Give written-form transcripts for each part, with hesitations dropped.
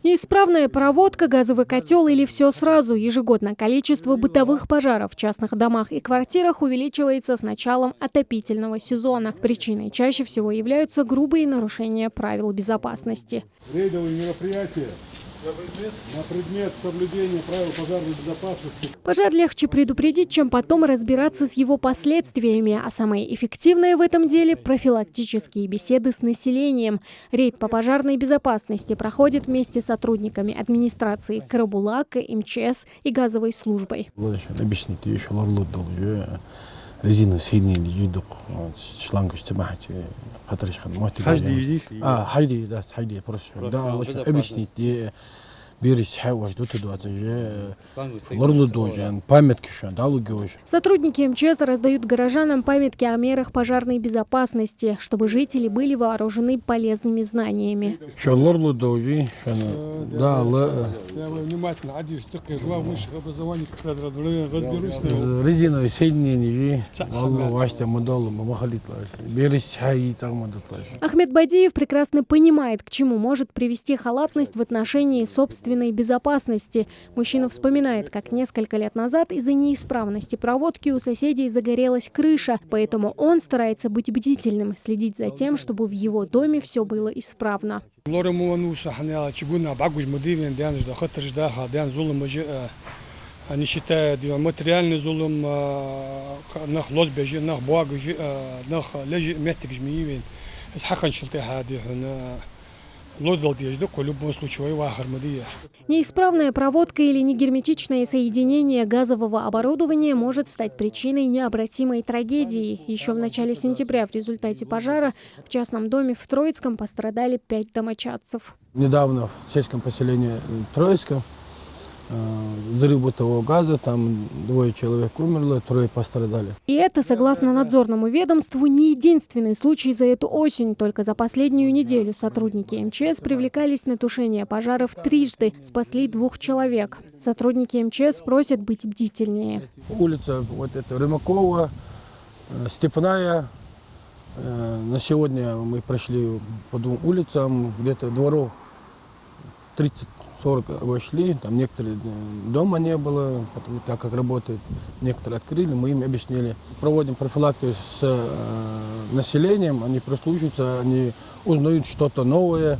Неисправная проводка, газовый котел или все сразу. Ежегодно количество бытовых пожаров в частных домах и квартирах увеличивается с началом отопительного сезона. Причиной чаще всего являются грубые нарушения правил безопасности. Рейдовые мероприятия на предмет соблюдения правил пожарной безопасности. Пожар легче предупредить, чем потом разбираться с его последствиями. А самое эффективное в этом деле – профилактические беседы с населением. Рейд по пожарной безопасности проходит вместе с сотрудниками администрации Карабулака, МЧС и газовой службой. резину соединили юдок шлангыч тимахти хатарыш хан мохти хайди да хайди просто да объяснить берись хаваш тут же лорлу дожан памятки шан далу гёж. Сотрудники МЧС раздают горожанам памятки о мерах пожарной безопасности, чтобы жители были вооружены полезными знаниями. Что лорлу дожи да Я внимательно один штука два высших образований как раз разберусь. резиновые соединения алло вашта модалу махалитла берись хай тагмадатлаш. Ахмед Бадиев прекрасно понимает, к чему может привести халатность в отношении собственной безопасности. Мужчина вспоминает, как несколько лет назад из-за неисправности проводки у соседей загорелась крыша, поэтому он старается быть бдительным, следить за тем, чтобы в его доме все было исправно. Они считают материальный зулум, нах лозбежи, нах багажи, нах лежи метик жмиевин. Es حقا شلتي هذه هنا лодал в любом случае вахармадия. Неисправная проводка или негерметичное соединение газового оборудования может стать причиной необратимой трагедии. Еще в начале сентября в результате пожара в частном доме в Троицком пострадали 5 домочадцев. Недавно в сельском поселении Троицком взрыв бытового газа, там 2 человек умерло, 3 пострадали. И это, согласно надзорному ведомству, не единственный случай за эту осень. Только за последнюю неделю сотрудники МЧС привлекались на тушение пожаров трижды, спасли 2 человек. Сотрудники МЧС просят быть бдительнее. Улица вот эта Рымакова, Степная. На сегодня мы прошли по 2 улицам, где-то дворов 30-40 обошли, там некоторые дома не было, потому, так как работают, некоторые открыли, мы им объяснили. Проводим профилактику с населением, они прислушиваются, они узнают что-то новое.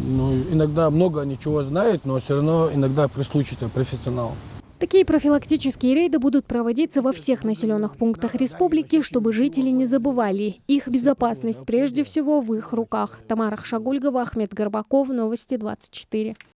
Ну, иногда много ничего знают, но все равно иногда прислушиваются профессионалам. Такие профилактические рейды будут проводиться во всех населенных пунктах республики, чтобы жители не забывали. Их безопасность прежде всего в их руках. Тамара Хшагульгова, Ахмед Горбаков, Новости 24.